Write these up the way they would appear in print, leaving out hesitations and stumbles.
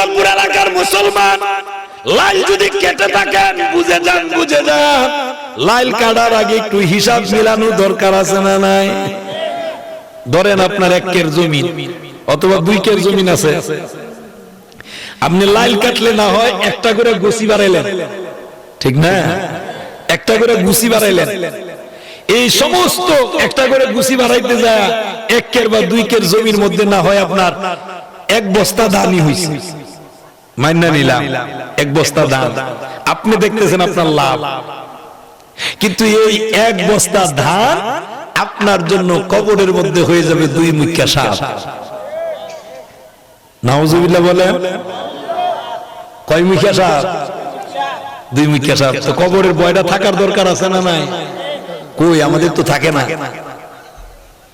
বল্লভপুর এলাকার মুসলমান, লাইল যদি কেটে থাকেন বুঝে যান, বুঝে যান লাইল কাটার আগে একটু হিসাব মিলানোর দরকার আছে না নাই? ধরেন আপনার 1 কের জমি অথবা 2 কের জমি আছে, আপনি লাইল কাটলে না হয় একটা করে গুছি বাড়াইলেন, ঠিক না? একটা করে গুছি বাড়াইলেন, এই সমস্ত একটা করে গুছি বাড়াইতে যায় 1 কের বা 2 কের জমির মধ্যে না হয় আপনার 1 বস্তা ধানই হইছে, মাইনা নিলাম 1 বস্তা ধান, আপনি দেখতেছেন আপনার লাভ। কিন্তু এই 1 বস্তা ধান আপনার জন্য কবরের মধ্যে হয়ে যাবে 2 মুখ্যা সাপ। নাউজুবিল্লাহ বলেন। কয় মুখ্যা সাপ? 2 মুখ্যা সাপ। তো কবরের ভয়টা থাকার দরকার আছে না নাই? কই, আমাদের তো থাকে না।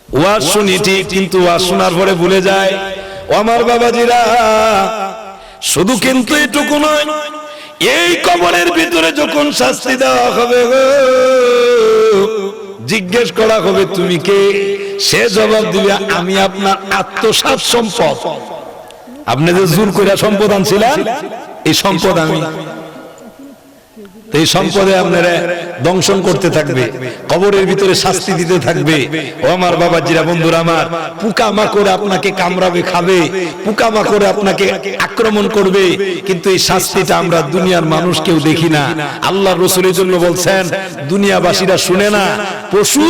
ওয়াজ শুনি ঠিক, কিন্তু ওয়াজ শোনার পরে ভুলে যায়। ও আমার বাবাজিরা, শুধু কিন্তু এটুকু নয়, এই কবরের ভিতরে যখন শাস্তি দেওয়া হবে গো, জিজ্ঞেস করা হবে তুমি কে, সে জবাব দিবে আমি আপনার আত্মসাৎ সম্পদ। আপনি যে জোর করে সম্পদ আনছিলেন, এই সম্পদ আমি। এই সম্পদে আপনারা দংশন করতে থাকবে, কবরের ভিতরে শাস্তি দিতে থাকবে। ও আমার বাবাজিরা, বন্ধুরা আমার, পোকা মাকড় আপনাকে কামড়াবে, খাবে, পোকা মাকড় আপনাকে আক্রমণ করবে, কিন্তু এই শাস্তিটা আমরা দুনিয়ার মানুষ কেউ দেখি না। আল্লাহ রাসূলের জন্য বলছেন, দুনিয়াবাসীরা শুনে না, পশু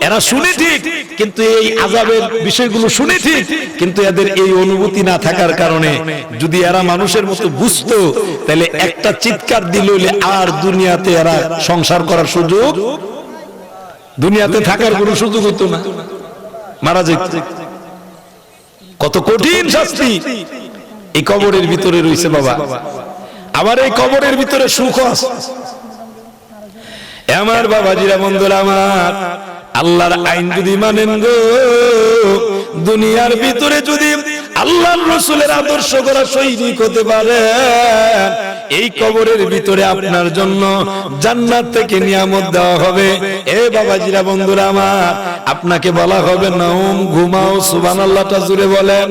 এরা শুনে ঠিক, কিন্তু এই আযাবের বিষয়গুলো শুনে ঠিক, কিন্তু এদের এই অনুভূতি না থাকার কারণে যদি এরা মানুষের মতো বুঝতো, তাহলে একটা চিৎকার দিলে আর দুনিয়াতে এরা সংসার করার সুযোগ, দুনিয়াতে থাকার কোনো সুযোগ হতো না, মারা যেত। কত কঠিন শাস্তি এই কবরের ভিতরে রয়েছে বাবা। আবার এই কবরের ভিতরে সুখ আছে। আমার বাবাজিরা, বন্ধুরা আমার, আল্লাহর আইন যদি মানেন গো, দুনিয়ার ভিতরে যদি আল্লাহর রাসূলের আদর্শ করা সৈনিক হতে পারেন, এই কবরের ভিতরে আপনার জন্য জান্নাত থেকে নিয়ামত দেওয়া হবে। এ বাবাজিরা, বন্ধুরা আমার, আপনাকে বলা হবে নাউম, ঘুমাও। সুবহানাল্লাহটা জুড়ে বলেন।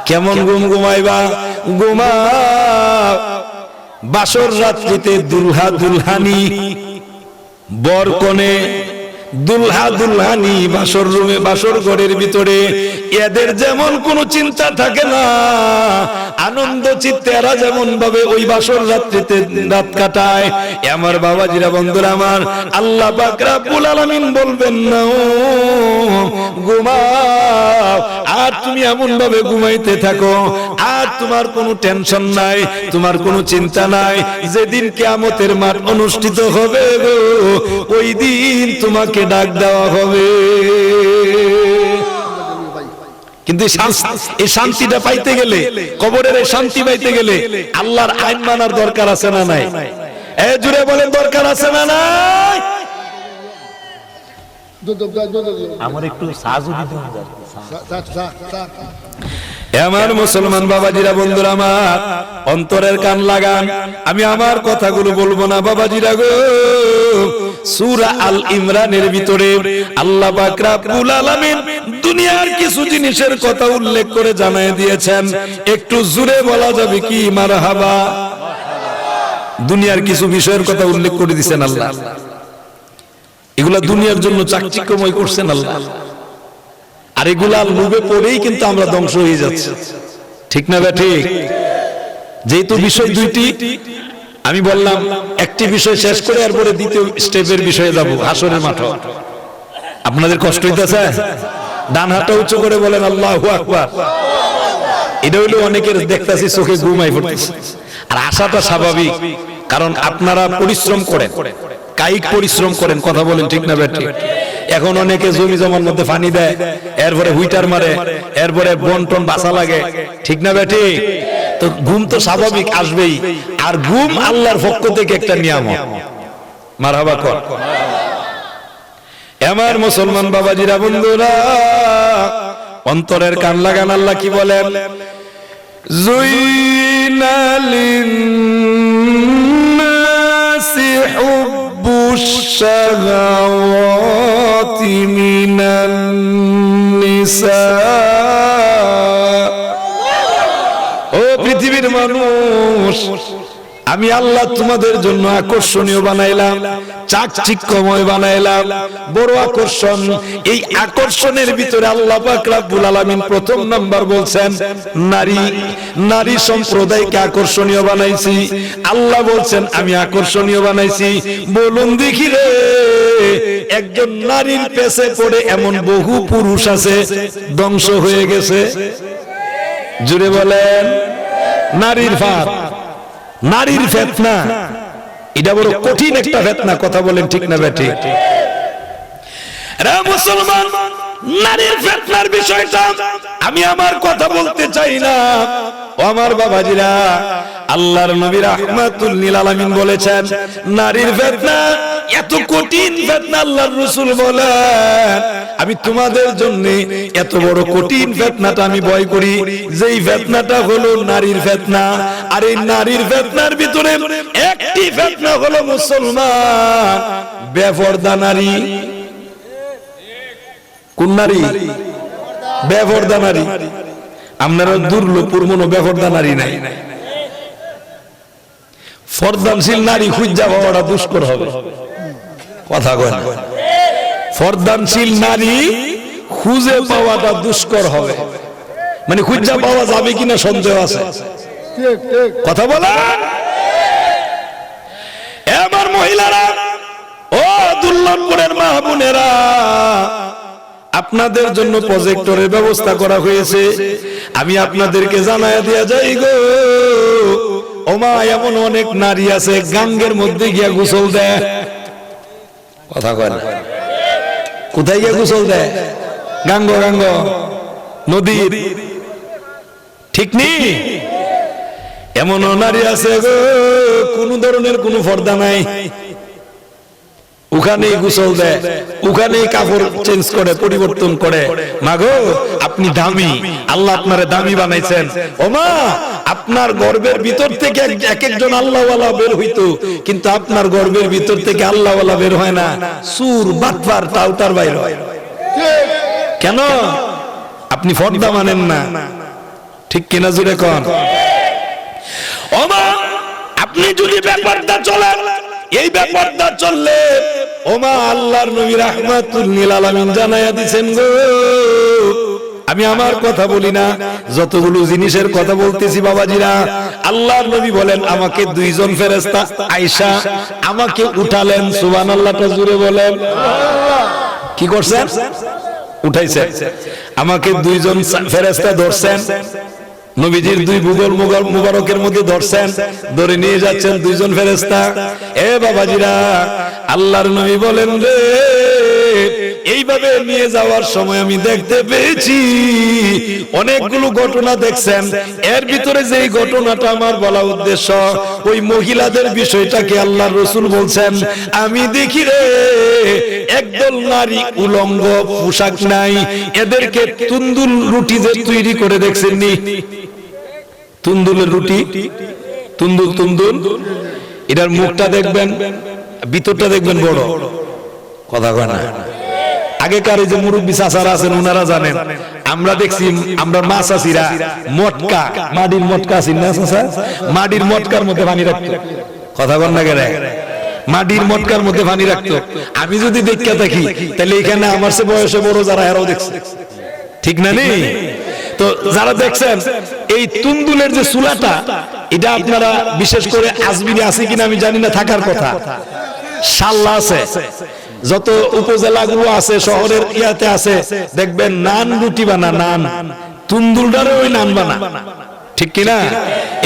কেমন ঘুম ঘুমাইবা? ঘুমাও বাসর রাত্রিতে দুলহা দুলহানি, বর কনে দুলহা দুলহানি বাসর রুমে, বাসর ঘরের ভিতরে এদের যেমন কোনো চিন্তা থাকে না, আনন্দ চিত্তে এরা যেমন ভাবে ওই বাসর রাত্রিতে রাত কাটায়। আমার বাবাজিরা, বন্ধুরা আমার, আল্লাহ পাক রব্বুল আলামিন বলবেন না ঘুমাও, আর তুমি এমন ভাবে ঘুমাইতে থাকো, আর তোমার কোনো টেনশন নাই, তোমার কোনো চিন্তা নাই। যেদিন কিয়ামতের মাঠ অনুষ্ঠিত হবে গো, ওই দিন তোমাকে ডাক দেওয়া হবে। কিন্তু এই শান্তিটা পাইতে গেলে, কবরের এই শান্তি পাইতে গেলে আল্লাহর আইন মানার দরকার আছে না নাই? এ জুড়ে বলেন, দরকার আছে না নাই? আমার একটু সাজু দিতে হবে। আমার মুসলমান বাবাজিরা, বন্ধুরা আমার, অন্তরের কান লাগান, আমি আমার কথাগুলো বলবো না বাবাজিরা গো। সূরা আল ইমরানের ভিতরে আল্লাহ পাক রব্বুল আলামিন দুনিয়ার কিছু জিনিসের কথা উল্লেখ করে জানায় দিয়েছেন। একটু জোরে বলা যাবে কি মারহাবা? দুনিয়ার কিছু বিষয়ের কথা উল্লেখ করে দিয়েছেন আল্লাহ। এগুলা দুনিয়ার জন্য চাকচিক্যময় করছেন আল্লাহ, আর এগুলা লোভে পড়েই কিন্তু আমরা ধ্বংস হয়ে যাচ্ছি, ঠিক না বে ঠিক? যেহেতু বিষয় দুইটি, আমি বললাম একটি বিষয় শেষ করে এরপরে দ্বিতীয় স্টেপের বিষয়ে যাব, হাসরের মাঠ। আপনাদের কষ্ট হইতেছে? ডান হাতটা উঁচু করে বলেন আল্লাহু আকবার। এটা হইলো অনেকের দেখতেছি চোখে ঘুমাই পড়তেছে, আর আশাটা স্বাভাবিক, কারণ আপনারা পরিশ্রম করেন, কায়িক পরিশ্রম করেন, কথা বলেন ঠিক না বেটি? এখন অনেকে জমি জমার মধ্যে পানি দেয়, এরপরে হুইটার মারে, এরপরে বন্টন বাসা লাগে, ঠিক না বেটি? তো ঘুম তো স্বাভাবিক আসবেই, আর ঘুম আল্লাহর পক্ষ থেকে একটা নিয়ামত। মারহাবা কর। আমার মুসলমান বাবাজিরা, বন্ধুরা, অন্তরের কান লাগান। আল্লাহ কি বলেন? যুইনালিন-নাসি হুব্বুশ শাহাওয়াতি মিনান নিসা। ও পৃথিবীর মানুষ, আমি আল্লাহ তোমাদের জন্য আকর্ষণীয় বানাইলাম, চাকচিক্যময় বানাইলাম, বড় আকর্ষণ। এই আকর্ষণের ভিতরে আল্লাহ পাক রব্বুল আলামিন প্রথম নাম্বার বলছেন নারী। নারী সম্প্রদায়কে আকর্ষণীয় বানাইছি। আল্লাহ বলছেন আমি আকর্ষণীয় বানাইছি। বলুন দেখি রে, একজন নারীর পেছে পড়ে এমন বহু পুরুষ আছে ধ্বংস হয়ে গেছে। জুড়ে বলেন, নারীর ফাঁদ, নারীর ফিতনা, এটা বড় কঠিন একটা ফিতনা। কথা বলেন ঠিক না বেঠিক? রে মুসলমান, নারীর ফিতনার বিষয়টা আমি আমার কথা বলতে চাই না। ও আমার বাবাজিরা, আল্লাহর নবী রাহমাতুল লিল আলামিন বলেছেন নারীর ফিতনা এত কঠিন ফিতনা। আল্লাহর রাসূল বলেন আমি তোমাদের জন্য এত বড় কঠিন ফিতনাটা আমি ভয় করি, যেই ফিতনাটা হলো নারীর ফিতনা। আর এই নারীর ফিতনার ভিতরে একটি ফিতনা হলো মুসলমান, বেপরদা নারী। কোন নারী? বেপরদা নারী। আপনারা দুর্লভপুর মনো বেপরদা নারী নাই। ফরদানশীল নারী খুঁজা পাওয়াটা দুষ্কর হবে। কথা কয় না? ফরদানশীল নারী খুঁজে পাওয়াটা দুষ্কর হবে, মানে খুঁজা পাওয়া যাবে কিনা সন্দেহ আছে। কথা বলা। এবার মহিলারা, ও দুর্লভপুরের মা বোনেরা, আপনাদের জন্য প্রজেক্টরের ব্যবস্থা করা হয়েছে। আমি আপনাদেরকে জানায় দেয়া যাই গো, ওমা এমন অনেক নারী আছে গাঙ্গের মধ্যে গিয়া গোসল দেয়। কথা কয় না? কোথায় গিয়া গোসল দেয়? গাঙ্গ গাঙ্গ নদীর, ঠিক নেই? এমন নারী আছে গো, কোন ধরনের কোন পর্দা নাই, ওখানেই গোসল দেয়, ওখানেই কাপড় চেঞ্জ করে, পরিবর্তন করে। মাগো আপনি দামি, আল্লাহ আপনারে দামি বানাইছেন। ও মা, আপনার গর্ভের ভিতর থেকে এক একজন আল্লাহওয়ালা বের হইতো, কিন্তু আপনার গর্ভের ভিতর থেকে আল্লাহওয়ালা বের হয় না, সুর বাটপার টাউটার বাইর হয়। কেন? আপনি পর্দা মানেন না। ঠিক কিনা জুড়ে কোন? ও মা, আপনি যদি বেপরদা চলেন, এই বেপরদা চললে ওমা আল্লাহর নবী রাহমাতুল লিল আলামিন জানায়া দিবেন গো। আমি আমার কথা বলি না, যতগুলো জিনিসের কথা বলতেছি বাবাজিরা, আল্লাহর নবী বলেন আমাকে দুইজন ফেরেশতা আয়েশা আমাকে উঠালেন। সুবহানাল্লাহটা জুড়ে বলেন। কি করছেন? উঠাইছেন। আমাকে দুইজন ফেরেশতা ধরছেন, নবীজির দুই বুগল মুবারকের মধ্যে ধরছেন, ধরে নিয়ে যাচ্ছেন দুইজন ফেরেশতা। এ বাবাজিরা, আল্লাহর নবী বলেন রে, এইভাবে নিয়ে যাওয়ার সময় আমি দেখতে পেয়েছি অনেকগুলো ঘটনা দেখছেন। এর ভিতরে যেই ঘটনাটা আমার বলা উদ্দেশ্য, ওই মহিলাদের বিষয়টাকে আল্লাহর রাসূল বলছেন আমি দেখি রে একদল নারী উলঙ্গ, পোশাক নাই, এদেরকে তুন্দুল রুটি যে তৈরি করে দেখছেন নি? তুন্দুলের রুটি, তুন্দুল তুন্দুল, এটার মুখটা দেখবেন, ভিতরটা দেখবেন বড়। কথা কয় না? আগেকার এই যে মুরব্বী চাচারা আছেন ওনারা জানেন, আমরা দেখছি আমরা মা চাচিরা মটকা, মাটির মটকা আছেন না চাচা, মাটির মটকার মধ্যে পানি রাখতো। কথা কন না গেলে? মাটির মটকার মধ্যে পানি রাখতো। আমি যদি দেখতে থাকি তাহলে এখানে আমার সে বয়সে বড় যারা এরাও দেখছে, ঠিক না? নেই তো যারা দেখছেন এই তুন্দুলের যে চুলাটা, এটা আপনারা বিশেষ করে আজমিরে আছে কিনা আমি জানি না, থাকার কথা। শাল্লা আছে, যত উপজেলাগুলো আছে শহরের ইয়াতে আছে, দেখবেন নান রুটি বানা, নান তুন্দুলটারে ওই নান বানা, ঠিক কিনা?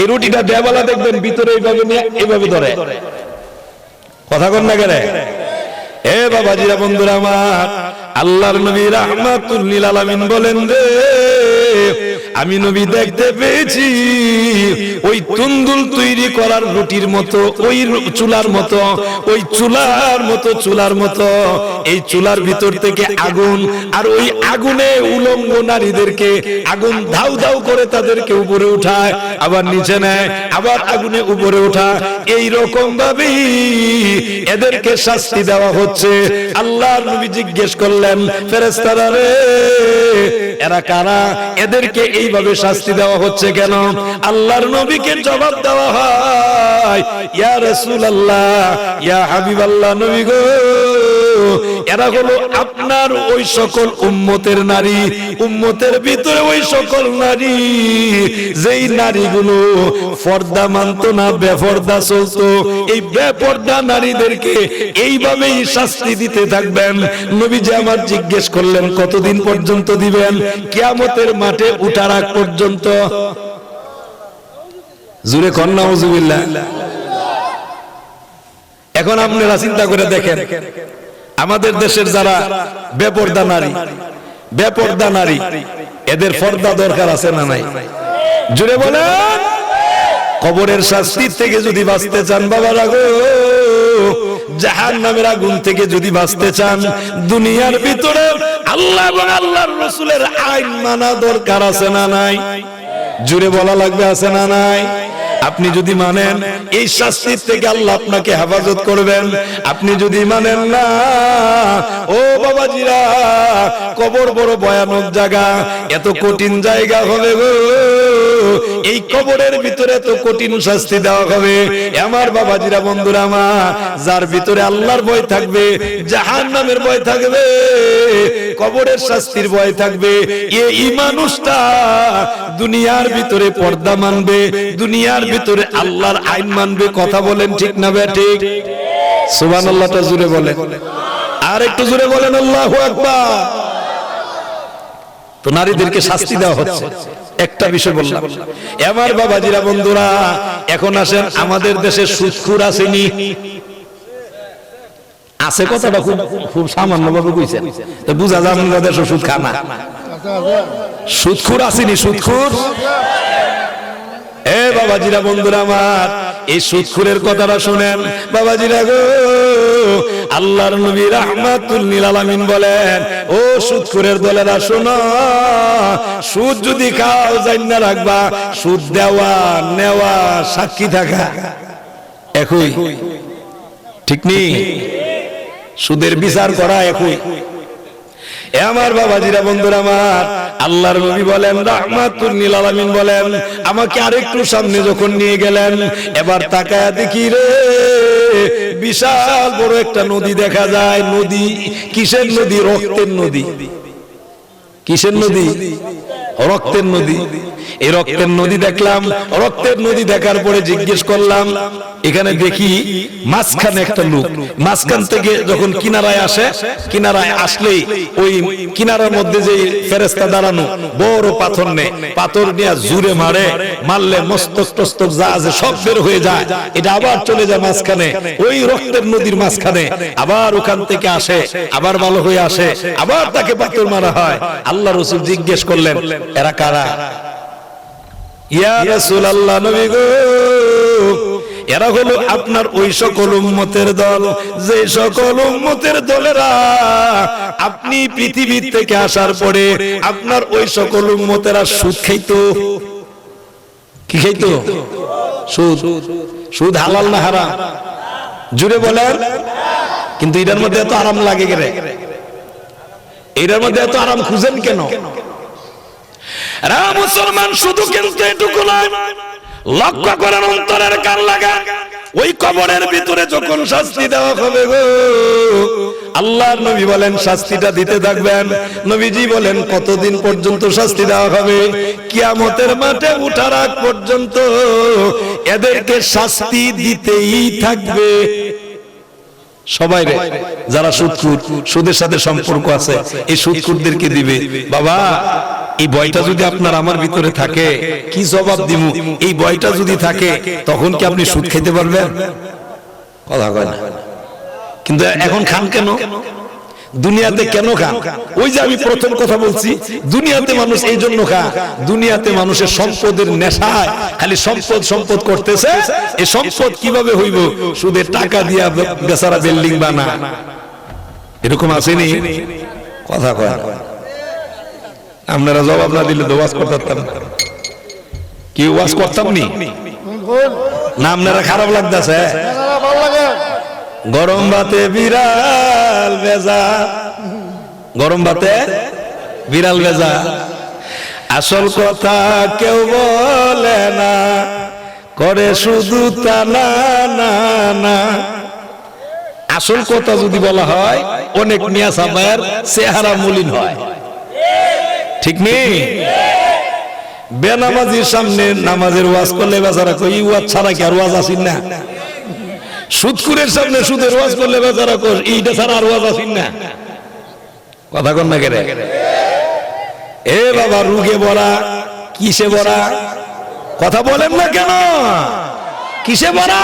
এই রুটিটা দেওয়ালা দেখবেন ভিতরে এইভাবে নিয়ে এইভাবে ধরে। কথা কন না গেলে? এ বাবাজিরা, বন্ধুরা আমার, আল্লাহর নবী রাহমাতুল লিল আলামিন বলেন রে, আমি নবী দেখতে পেয়েছি ওই তুন্দুল তৈরি করার রুটির মতো, ওই চুলার মতো, ওই চুলার মতো এই চুলার ভিতর থেকে আগুন, আর ওই আগুনে উলঙ্গ নারীদেরকে আগুন ধাউ ধাউ করে তাদেরকে উপরে উঠায়, আবার নিচে নেয়, আবার আগুনে উপরে ওঠায়। এই রকম ভাবেই এদেরকে শাস্তি দেওয়া হচ্ছে। আল্লাহর নবী জিজ্ঞেস করলেন, ফেরেশতারা রে, এরা কারা? এদেরকে এইভাবে শাস্তি দেওয়া হচ্ছে কেন? আল্লাহর নবীকে জবাব দেওয়া হয়, ইয়া রাসূলুল্লাহ, ইয়া হাবিবাল্লাহ, নবী গো, এরা হলো আপনার ওই সকল উম্মতের নারী, উম্মতের ভিতরে ওই সকল নারী যেই নারীগুলো পর্দা মানতো না, বেপর্দা চলতো। এই বেপর্দা নারীদেরকে এইভাবেই শাস্তি দিতে থাকবেন। নবীজি আমার জিজ্ঞেস করলেন, কতদিন পর্যন্ত দিবেন? কিয়ামতের মাঠে উঠার আগ পর্যন্ত। জুরে কন নাউজুবিল্লাহ। এখন আপনারা চিন্তা করে দেখেন, আমাদের দেশের যারা বেপর্দা নারী, এদের পর্দা দরকার আছে না নাই? জুড়ে বলেন। কবরের শাস্তি থেকে যদি বাঁচতে চান বাবারা গো, জাহান্নামের আগুন থেকে যদি বাঁচতে চান, দুনিয়ার ভিতরে আল্লাহ এবং আল্লাহর রাসূলের আইন মানা দরকার আছে না নাই? জুড়ে বলা লাগবে, আছে না নাই? আপনি যদি মানেন, এই শাস্তির থেকে আল্লাহ আপনাকে হেফাজত করবেন। আপনি যদি মানেন না, ও বাবাজিরা, কবর বড় ভয়ানক জায়গা, এত কঠিন জায়গা হবে গো। এই কবরের ভিতরে তো কঠিন শাস্তি দেওয়া হবে। আমার বাবাজিরা, বন্ধুরা আমার, যার ভিতরে আল্লাহর ভয় থাকবে, জাহান্নামের ভয় থাকবে, কবরের শাস্তির ভয় থাকবে, এই মানুষটা দুনিয়ার ভিতরে পর্দা মানবে, দুনিয়ার ভিতরে আল্লাহর আইন মানবে। কথা বলেন ঠিক না ঠিক? সুবহানাল্লাহটা জোরে বলেন, আর একটু জোরে বলেন আল্লাহু আকবার। তো নারীদেরকে শাস্তি দেওয়া হচ্ছে। একটা বিষয় বললাম, আমার বাবাজিরা, বন্ধুরা, এখন আসেন, আমাদের দেশে সুদখোর আসেনি? আছে, কথাটা খুব সামান্য ভাবে কইছেন, তো বুঝা যায় আমাদের দেশে সুদ খানা। সুদখোর আসেনি? সুদখোর, এ বাবাজিরা, বন্ধুরা আমার, এই সুদখোরের কথাটা শুনেন বাবাজিরা গো। আল্লাহর নবী রাহমাতুল লিল আলামিন বলেন, ও সুদখোরের দলেরা শোনো, সুদ যদি খাও জান্না রাখবা, সুদ দেওয়া নেওয়া সাক্ষী থাকা একই, ঠিক নেই? সুদের বিচার করা একই। আমার বাবাজিরা, বন্ধুরা আমার, আল্লাহর নবী বলেন, রাহমাতুল লিল আলামিন বলেন, আমাকে আরেকটু সামনে যখন নিয়ে গেলেন, এবার তাকায়া দেখি রে, বিশাল বড় একটা নদী দেখা যায়। নদী কিসের নদী? রক্তের নদী। কিসের নদী? রক্তের নদী। এই রক্তের নদী দেখলাম। রক্তের নদী দেখার পরে জিজ্ঞেস করলাম, এখানে দেখি মাঝখানে একটা লোক, মাঝখান থেকে যখন কিনারায় আসে, কিনারায় আসলেই ওই কিনারার মধ্যে যে ফেরেশতা দাঁড়ানো, বড় পাথর নেয়, পাথর নিয়ে জুড়ে মারে, মারলে মস্তক টস্তক যা আছে সব বের হয়ে যায়। এটা আবার চলে যায় মাঝখানে, ওই রক্তের নদীর মাঝখানে, আবার ওখান থেকে আসে, আবার ভালো হয়ে আসে, আবার তাকে পাথর মারা হয়। আল্লাহ রাসূল জিজ্ঞেস করলেন, এরা কারা? ইয়া রাসূলুল্লাহ, নবী গো, এরা হলো আপনার ওই সকল উম্মতের দল, যে সকল উম্মতের দলেরা আপনি পৃথিবী থেকে আসার পরে আপনার ওই সকল উম্মতেরা সুদ খাইতো। কি খাইতো? সুদ। সুদ হালাল না হারাম? জুড়ে বলেন। কিন্তু এটার মধ্যে এত আরাম লাগে কেন? এটার মধ্যে এত আরাম খুঁজেন কেন? মুসলমান শুধু কিন্তু এটুকু নয়, লক্ষ্য করেন, অন্তরের কান লাগা, ওই কবরের ভিতরে যখন শাস্তি দেওয়া হবে গো, আল্লাহর নবী বলেন শাস্তিটা দিতে থাকবেন। নবীজি বলেন, কতদিন পর্যন্ত শাস্তি দেওয়া হবে? কিয়ামতের মাঠে উঠার আগ পর্যন্ত এদেরকে শাস্তি দিতেই থাকবে। সবাই রে, যারা সুদখোর, সুদের সাথে সম্পর্ক আছে, এই সুদখোরদেরকে দিবে। বাবা, এই ভয়টা যদি আপনার আমার ভিতরে থাকে, কি জবাব দিব? এই ভয়টা যদি থাকে, তখন কি আপনি সুদ খেতে পারবেন? কথা কয় না। কিন্তু এখন খান কেন? দুনিয়াতে কেন খান? ওই যে আমি প্রথম কথা বলছি, দুনিয়াতে মানুষ এই জন্য খায়, দুনিয়াতে মানুষের সম্পদের নেশায় খালি সম্পদ সম্পদ করতেছে। এই সম্পদ কিভাবে হইব? সুদের টাকা দিয়া বেচারা বিল্ডিং বানা। এরকম আসেনি? কথা কয় না। আপনারা জবাব না দিলে তো ওয়াজ করতাম কি? ওয়াজ করতাম নি না? আপনারা খারাপ লাগতেছে? গরম ভাতে বিড়াল ভেজা, গরম ভাতে বিড়াল ভেজা। আসল কথা কেউ বলে না, করে শুধু তানা না না। আসল কথা যদি বলা হয় অনেক মিয়া সাহেবের চেহারা মলিন হয়, ঠিক নেই? বেনামাজির সামনে নামাজের ওয়াজ করলে বেচারা কই ওয়াজ ছাড়া কি আর ওয়াজ আসিন না? সুদখুরের সামনে সুদের ওয়াজ করলে বেচারা কই এইটা ছাড়া আর ওয়াজ আসিন না? কথা কন না কেরে? এ বাবা রুগে বড়া, কিসে বড়া? কথা বলেন না কেন? কিসে বড়া?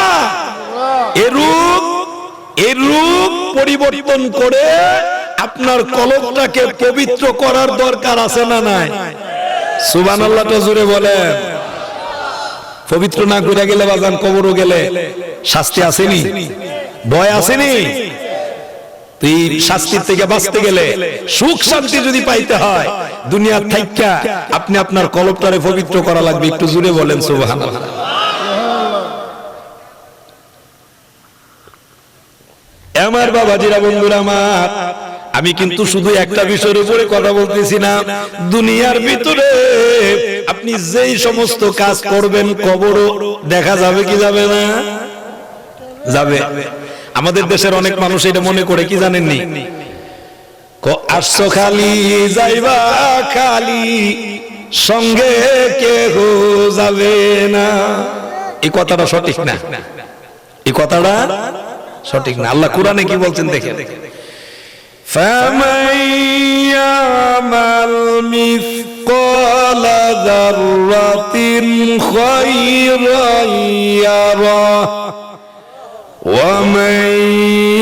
এই রূপ পরিবর্তন করে আপনার কলবটাকে পবিত্র করার দরকার আছে না নাই? সুবহানাল্লাহটা জোরে বলেন। পবিত্র না করে গেলে বাজান কবরও গেলে শাস্তি আসেনি, ভয় আসেনি? তুই শাস্তির থেকে বাঁচতে গেলে, সুখ শান্তি যদি পাইতে হয় দুনিয়ার থাইকা, আপনি আপনার কলবটারে পবিত্র করা লাগবে। একটু জোরে বলেন সুবহানাল্লাহ। আমার বাবাজিরা, বন্ধুরা আমার, আমি কিন্তু শুধু একটা বিষয়ের উপরে কথা বলতেছি না। দুনিয়ার ভিতরে আপনি যেই সমস্ত কাজ করবেন কবরও দেখা যাবে কি যাবে না? যাবে। আমাদের দেশের অনেক মানুষ এটা মনে করে কি জানেননি, আসছো খালি যাইবা খালি, সঙ্গে কেহ যাবে না। এই কথাটা সঠিক না, এই কথাটা সঠিক না। আল্লাহ কোরআনে কি বলছেন দেখেন, فَمَن يَعْمَلْ مِثْقَالَ ذَرَّةٍ خَيْرًا يَرَهُ وَمَن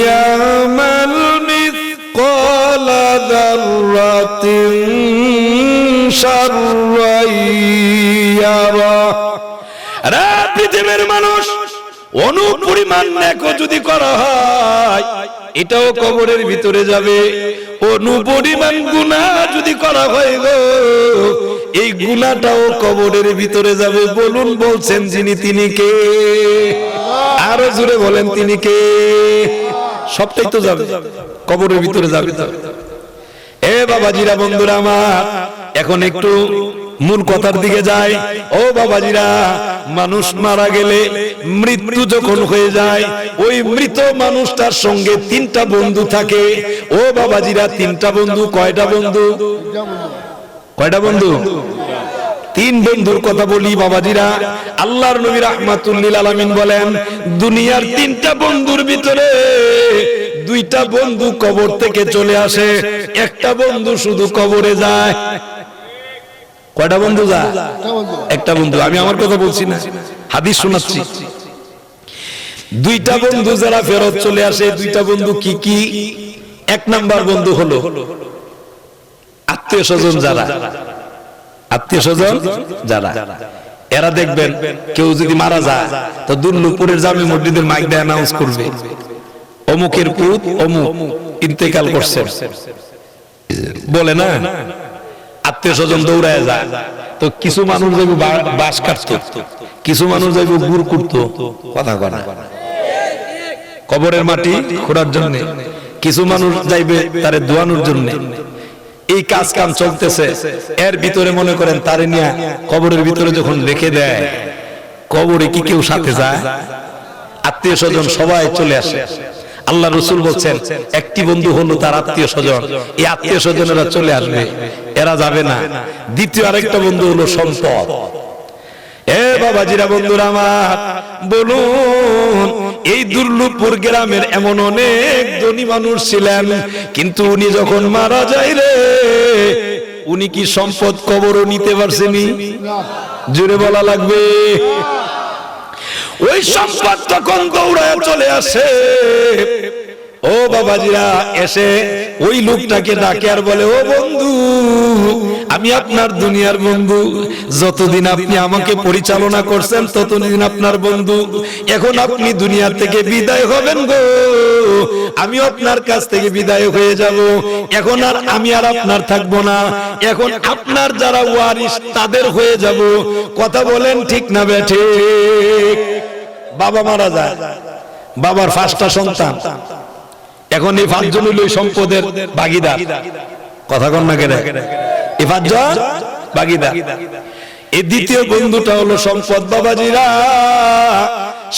يَعْمَلْ مِثْقَالَ ذَرَّةٍ شَرًّا يَرَهُ। পৃথিবীর মানুষ অনুপরিমাণ নেকি যদি করা হয় এটাও কবরের ভিতরে যাবে, অনুপরিমাণ গুনাহ যদি করা হয় গো এই গুনাহটাও কবরের ভিতরে যাবে। বলুন, বলছেন যিনি তিনি কে? আরো জোরে বলেন তিনি কে? সবটাই তো যাবে, কবরের ভিতরে যাবে। এ বাবাজিরা, বন্ধুরা আমার, এখন একটু মূল কথার দিকে যায়। ও বাবাজিরা, মানুষ মারা গেলে, মৃত্যু যখন হয়ে যায়, ওই মৃত মানুষটার সঙ্গে তিনটা বন্ধু থাকে। ও বাবাজিরা, তিনটা বন্ধু। কয়টা বন্ধু? কয়টা বন্ধু? তিন বন্ধুর কথা বলি বাবাজিরা। আল্লাহর নবী রাহমাতুল লিল আলামিন বলেন, দুনিয়ার তিনটা বন্ধুর ভিতরে দুইটা বন্ধু কবর থেকে চলে আসে, একটা বন্ধু শুধু কবরে যায়। কয়টা বন্ধু যায়? একটা বন্ধু। আমি আমার কথা বলছি না, হাদিস শোনাচ্ছি। দুইটা বন্ধু যারা ফেরত চলে আসে, দুইটা বন্ধু কি কি? এক নাম্বার বন্ধু হলো আত্মীয় স্বজন যারা, আত্মীয় স্বজন যারা, এরা দেখবেন কেউ যদি মারা যায় তো দুর্লভপুরের জামে মসজিদের মাইক দিয়ে অ্যানাউন্স করবে, অমুকের পুত অমুক ইন্তেকাল করছে, বলে না? আত্মীয় স্বজন দৌড়ায় যায়। তো কিছু মানুষ যাইব বাঁশ কাটতো, কিছু মানুষ যাইব গুড় কুটতো, কথা কনা কবরের মাটি খোঁড়ার জন্য, কিছু মানুষ যাইবে তারে দোয়ানোর জন্য। এই কাজ কাম চলতেছে, এর ভিতরে মনে করেন তারে নিয়ে কবরের ভিতরে যখন রেখে দেয়, কবরে কি কেউ সাথে যায়? আত্মীয় স্বজন সবাই চলে আসে। আল্লাহ রাসূল বলছেন, একটি বন্ধু হলো তার আত্মীয় স্বজন, এই আত্মীয় স্বজনেরা চলে আসবে, এরা যাবে না। দ্বিতীয় আরেকটা বন্ধু হলো সম্পদ। এ বাবাজিরা, বন্ধুরা আমার, বলুন, এই দুর্লভপুর গ্রামের এমন অনেক ধনী মানুষ ছিলেন, কিন্তু উনি যখন মারা যায় রে, উনি কি সম্পদ কবরও নিতে পারছেনি? জোরে বলা লাগবে। ওই সম্পদ তখন দৌড়ায় চলে আসে। ও বাবাজিরা, এসে ওই লোকটাকে ডাকে আর বলে, ও বন্ধু, আমি আপনার দুনিয়ার বন্ধু, যতদিন আপনি আমাকে পরিচালনা করছেন ততদিন আপনার বন্ধু, এখন আপনি দুনিয়া থেকে বিদায় হবেন গো, আমি আপনার কাছ থেকে বিদায় হয়ে যাব, এখন আর আমি আর আপনার থাকবো না, এখন আপনার যারা ওয়ারিস তাদের হয়ে যাব। কথা বলেন ঠিক না বেঠিক? বাবা মারা যায়, বাবার 5টা সন্তান, এখন এই 5 জন হইল সম্পদের ভাগীদার। কথা কন না কেন? এই 5 জন ভাগিদার। এই দ্বিতীয় বন্ধুটা হলো সম্পদ। বাবাজিরা,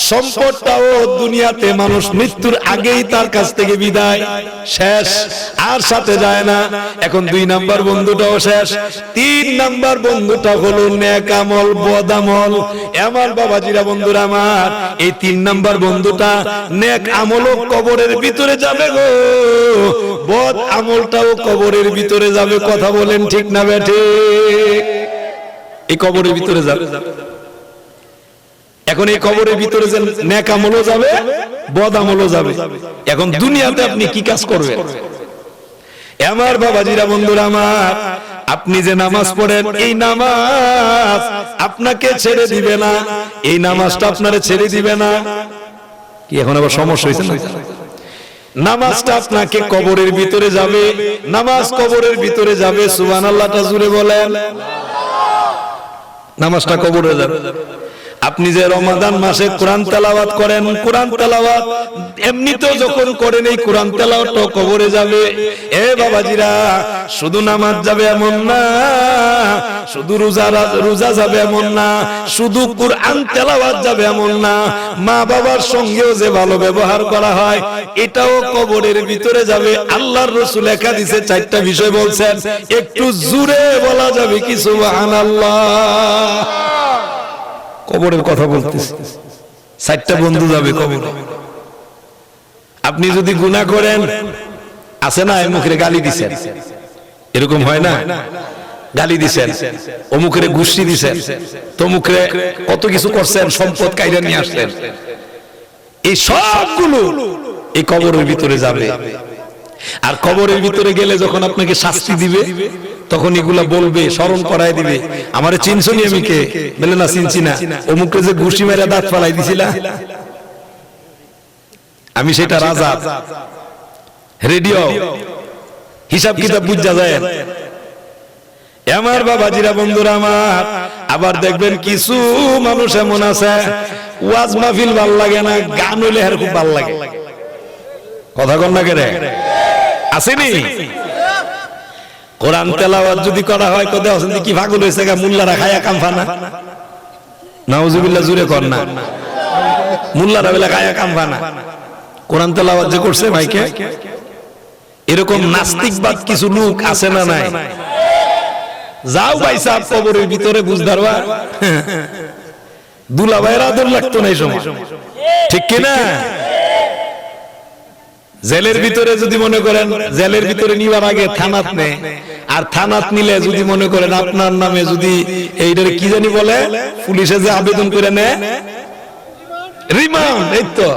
সম্পদটাও দুনিয়াতে মানুষ মৃত্যুর আগেই তার কাছ থেকে বিদায়, শেষ, আর সাথে যায় না। এখন 2 নাম্বার বন্ধুটাও শেষ। 3 নাম্বার বন্ধুটা হলো নেক আমল, বদ আমল। আমার বাবাজিরা, বন্ধুরা আমার, এই 3 নাম্বার বন্ধুটা নেক আমলও কবরের ভিতরে যাবে গো, বদ আমলটাও কবরের ভিতরে যাবে। কথা বলেন ঠিক না বেঠিক? এই কবরের ভিতরে যাবে। এখন এই কবরের ভিতরে যে নেক আমলও যাবে, বদ আমলও যাবে। এখন দুনিয়াতে আপনি কি কাজ করবেন? আমার বাবাজিরা, বন্ধুরা আমার, আপনি যে নামাজ পড়েন, এই নামাজ আপনাকে ছেড়ে দিবে না, এই নামাজটা আপনারে ছেড়ে দিবে না। কি এখন আবার সমস্যা হয়েছে না? নামাজটা আপনাকে কবরের ভিতরে যাবে, নামাজ কবরের ভিতরে যাবে। সুবহানাল্লাহটা জুড়ে বলেন। নামাজটা কবরে যাবে। আপনি যে রমাদান মাসে কোরআন তেলাওয়াত করেন, কোরআন তেলাওয়াত এমনিতেও যখন করেন, এই কোরআন তেলাওয়াতও কবরে যাবে। এ বাবাজিরা, শুধু নামাজ যাবে এমন না, শুধু রোজা যাবে এমন না, শুধু কোরআন তেলাওয়াত যাবে এমন না, মা বাবার সঙ্গেও যে ভালো ব্যবহার করা হয়, এটাও কবরের ভিতরে যাবে। আল্লাহর রাসূল হাদিসে 4টা বিষয় বলছেন, একটু জোরে বলা যাবে কি সুবহানাল্লাহ? কবরের কথা বলতেছি। 4টা বন্ধু যাবে কবরে। আপনি যদি গুনাহ করেন, আছে না, মুখে গালি দিছেন, এরকম হয় না? গালি দিছেন, অমুখে গুষ্টি দিছেন, তমুখে কত কিছু করছেন, সম্পদ কাইরা নিয়ে আসলেন, এই সবগুলো এই কবরের ভিতরে যাবে। আর কবরের ভিতরে গেলে যখন আপনাকে শাস্তি দিবে, তখন এগুলা বলবে, স্মরণ করায় দিবে, আমারে চিনছো নি? আমি কে? বলে না, চিনছি না। অমুকে যে ঘুষি মেরে দাঁত ফালাই দিছিলা, আমি সেটা রাজা। রেডিও হিসাব কিতাব বুঝা যায়। আমার বাবাজিরা, বন্ধুরা আমার, আবার দেখবেন কিছু মানুষ এমন আছে, ওয়াজ মাহফিল ভাল লাগে না, গান হইলে এর খুব ভাল লাগে। কথা কন না কেরে? আসেনি? কোরআন তেলাওয়াত যদি করা হয়, কদে আছেন কি পাগল হইছে গা, মুল্লারা খায়া কামফানা। নাউজুবিল্লাহ, জুরে কর না। মুল্লারা বেলা খায়া কামফানা। কোরআন তেলাওয়াত যে করছে ভাইকে, এরকম নাস্তিকবাদ কিছু লোক আছে না নাই? যাও ভাই সাহেব কবরের ভিতরে বুঝদারবা, দুলাভাইয়ের আদর লাগতো না এই সময়, ঠিক কিনা? জেলের ভিতরে যদি মনে করেন, জেলের ভিতরে নিবার আগে থানাত নেয়, আর থানাত নিলে যদি মনে করেন আপনার নামে যদি এইটারে কি জানি বলে, পুলিশে যে আবেদন করে নেয়, রিমান্ড। এই তো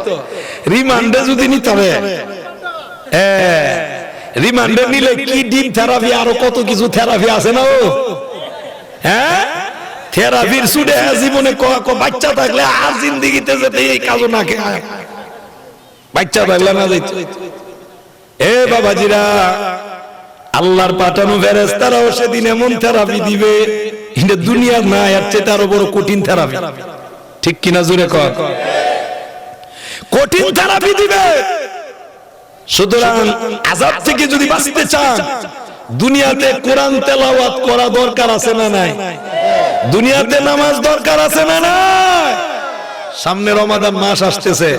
রিমান্ডে যদি নিতে হবে, রিমান্ডে নিলে কি ডিম থেরাপি, আরো কত কিছু থেরাপি আছে না? ও হ্যাঁ, থেরাপির সুদে জীবনে বাচ্চা থাকলে আর জিন্দিগিতে যেতে এই কাজও না খেয়ে, বাচ্চা থাকলে না যাইতো। এ বাবাজিরা, আল্লাহর পাঠানো ফেরেশতারাও সেদিন এমন থেরাপি দিবে, এটা দুনিয়ার না, এর চেয়ে আরো বড় কঠিন থেরাপি। ঠিক কিনা? জোরে কর। কঠিন থেরাপি দিবে। সুতরাং আযাব থেকে যদি বাঁচতে চান, দুনিয়াতে কোরআন তেলাওয়াত করা দরকার আছে না নাই? দুনিয়াতে নামাজ দরকার আছে না নাই? সামনে রমাদান মাস আসতেছে,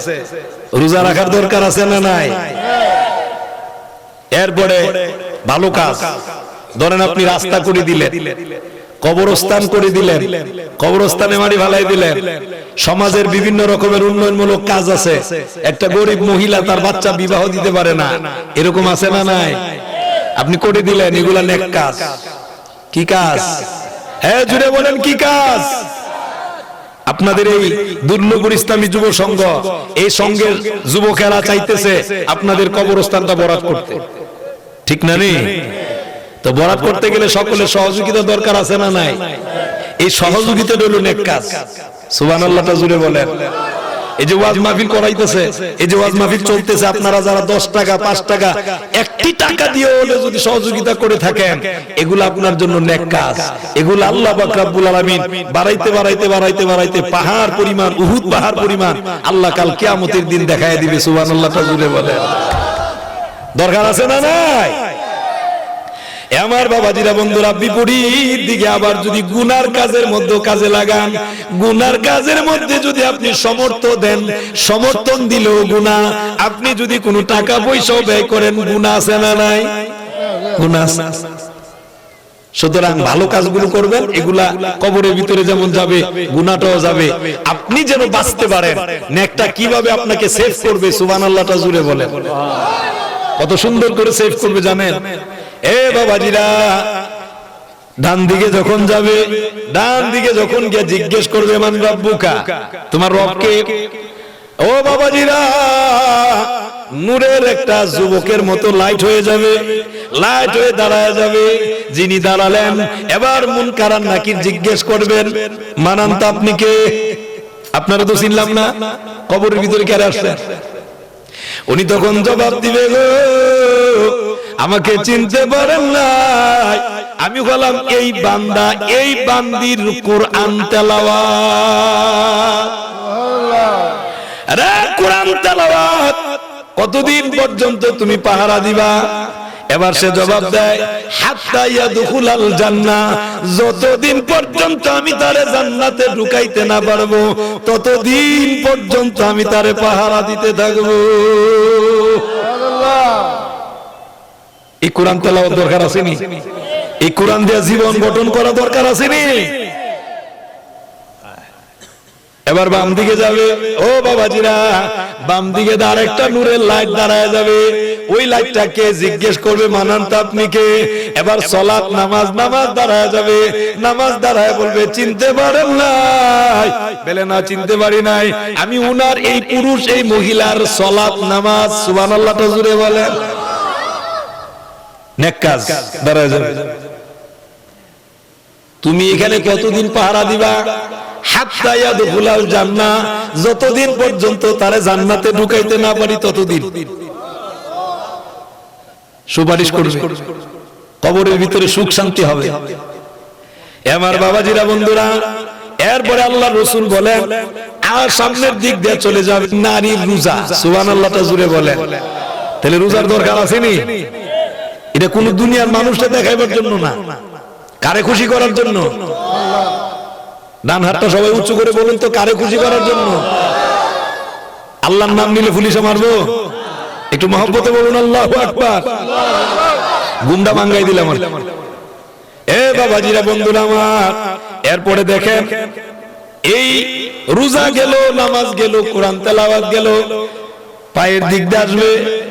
রোজা রাখার দরকার আছে না নাই? এরপরে ভালো কাজ, ধরেন আপনি রাস্তা করে দিলেন, কবরস্থান করে দিলেন, কবরস্থানে মাটি ফালাই দিলেন, সমাজের বিভিন্ন রকমের উন্নয়নমূলক কাজ আছে। একটা গরিব মহিলা তার বাচ্চা বিবাহ দিতে পারে না, এরকম আছে না নাই? আপনি করে দিলেন, এগুলা নেক কাজ। কি কাজ? হ্যাঁ, জুড়ে বলেন কি কাজ? আপনাদের এই দুর্লভপুর ইসলামী যুব সংঘ, এই সংঘের যুবকেরা চাইতেছে আপনাদের কবরস্থানটা বরাদ করতে, ঠিক না? নেই তো বরাদ করতে গেলে সকলের সহযোগিতা দরকার আছে না নাই? এই সহযোগিতা হলো নেক কাজ। সুবহানাল্লাহটা জুড়ে বলেন। এই যে ওয়াজ মাহফিল করাইতেছে, এই যে ওয়াজ মাহফিল চলতেছে, আপনারা যারা 10 টাকা 5 টাকা একটি টাকা দিয়ে হলে যদি সহযোগিতা করে থাকেন, এগুলো আপনার জন্য নেক কাজ। এগুলো আল্লাহ পাক রব্বুল আলামিন বাড়াইতে বাড়াইতে বাড়াইতে বাড়াইতে পাহাড় পরিমাণ, উহুদ পাহাড় পরিমাণ আল্লাহ কাল কিয়ামতের দিন দেখায় দিবে। সুবহানাল্লাহটা জুড়ে বলেন। দরকার আছে না নাই? আমার বাবাজিরা বন্ধুরা, বিপরীত দিকে আবার যদি গুনার কাজের মধ্যে কাজে লাগান, গুনার কাজের মধ্যে যদি আপনি সমর্থন দিলেও গুনাহ, আপনি যদি কোনো টাকা পয়সাও ব্যয় করেন, গুনাহ আছে না নাই? গুনাহ। সুতরাং ভালো কাজগুলো করবেন, এগুলা কবরের ভিতরে যেমন যাবে, গুনাহটাও যাবে। আপনি যেন বাঁচতে পারেন, নেকটা কিভাবে আপনাকে সেভ করবে, সুবহানাল্লাহটা জুড়ে বলেন। কত সুন্দর করে সেভ করবে জানেন? এ বাবাজিরা, ডান দিকে যখন যাবে, ডান দিকে যখন গিয়ে জিজ্ঞেস করবে মান রাব্বুকা, তোমার রব কে? ও বাবাজিরা, নূরের একটা যুবকের মতো লাইট হয়ে যাবে, লাইট হয়ে দাঁড়ায় যাবে। যিনি দাঁড়ালেন, এবার মুনকার আর নাকির জিজ্ঞেস করবেন, মানান্তা আপনি কে? আপনারা তো চিনলাম না, কবরের ভিতরে কে আসছেন? উনি তখন জবাব দিবে, গো আমাকে চিনতে পারেন না, আমি বললাম এই বান্দা, এই বান্দির কোরআন তেলাওয়াত। আরে কোরআন তেলাওয়াত কতদিন পর্যন্ত তুমি পাহারা দিবা? এবার সে জবাব দেয়, হাত্তা ইয়াদখুলাল জান্নাহ, যতদিন পর্যন্ত আমি তারে জান্নাতে ঢুকাইতে না পারবো, ততদিন পর্যন্ত আমি তারে পাহারা দিতে থাকবো। এই কোরআন তেলাওয়াত দরকার আসেনি? এই কোরআন দিয়ে জীবন গঠন করা দরকার আসেনি? এবার বাম দিকে যাবে, ও বাবাজিরা, বাম দিকে আরেকটা নূরের লাইট দাঁড়ায় যাবে। ওই লাইটটাকে জিজ্ঞেস করবে, মানান্তা আপনি কে? এবার সালাত, নামাজ দাঁড়ায় যাবে, নামাজ দাঁড়ায় বলবে, চিনতে পারেন নাই? বলে না, চিনতে পারি নাই। আমি উনার, এই পুরুষ এই মহিলার সালাত নামাজ, সুবহানাল্লাহটা জুড়ে বলেন। নেক কাজ দাঁড়ায় যাবে। তুমি এখানে কতদিন পাহারা দিবা? হাত্তা ইয়াদখুলাল জান্নাহ, যতদিন পর্যন্ত তারে জান্নাতে ঢুকাইতে না পারি ততদিন। সুপারিশ করবে, কবরের ভিতরে সুখ শান্তি হবে। আমার বাবাজিরা বন্ধুরা, এরপরে আল্লাহর রাসূল বলেন, আর সামনের দিক দিয়ে চলে যাবে নারীর রোজা, সুবহানাল্লাহটা জুড়ে বলেন। তাহলে রোজার দরকার আসেনি? এটা কোন দুনিয়ার মানুষকে দেখাইবার জন্য না, কারে খুশি করার জন্য। ডান হাতটা সবাই উঁচু করে বলুন তো, কারে খুশি করার জন্য? আল্লাহর নাম নিলে পুলিশে মারবো? একটু মহব্বতে বলুন আল্লাহু আকবার। গুন্ডা ভাঙ্গাই দিলাম। এ বাবাজিরা বন্ধুরা আমার, এরপরে দেখেন, এই রোজা গেল, নামাজ গেল, কোরআন তেলাওয়াত গেল, পায়ের দিক দিয়ে আসবে।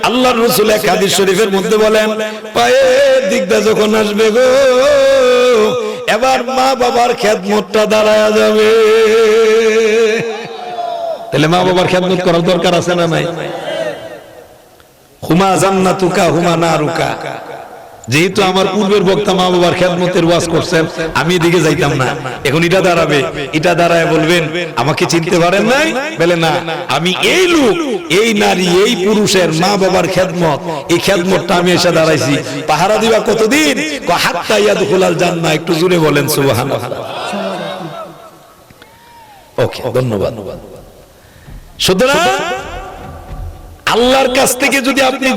আল্লাহর রাসূল এক হাদিস শরীফের মধ্যে বলেন, পায়ের দিক দিয়ে যখন আসবে গো, এবার মা বাবার খেদমতটা দাঁড়ায়া যাবে। তাহলে মা বাবার খেদমত করার দরকার আছে না নাই? হুমা জান্নাতুকা হুমা নারুকা। যেহেতু আমার পূর্বের বক্তা মা বাবার খেদমতের ওয়াজ করছেন, আমি এদিকে যাইতাম না, এখন এটা দাঁড়াবে, এটা দাঁড়ায় বলবেন, আমাকে চিনতে পারেন নাই? বলে না, আমি এই লোক, এই নারী, এই পুরুষের মা বাবার খেদমত, এই খেদমতটা আমি এসে দাঁড়াইছি। পাহারা দিবা কতদিন? হাত্তা ইয়াদখুলাল জান্নাহ। একটু জোরে বলেন সুবহানাল্লাহ। ওকে, ধন্যবাদ। সুতরাং আল্লাহর কাছ থেকে যদি আপনি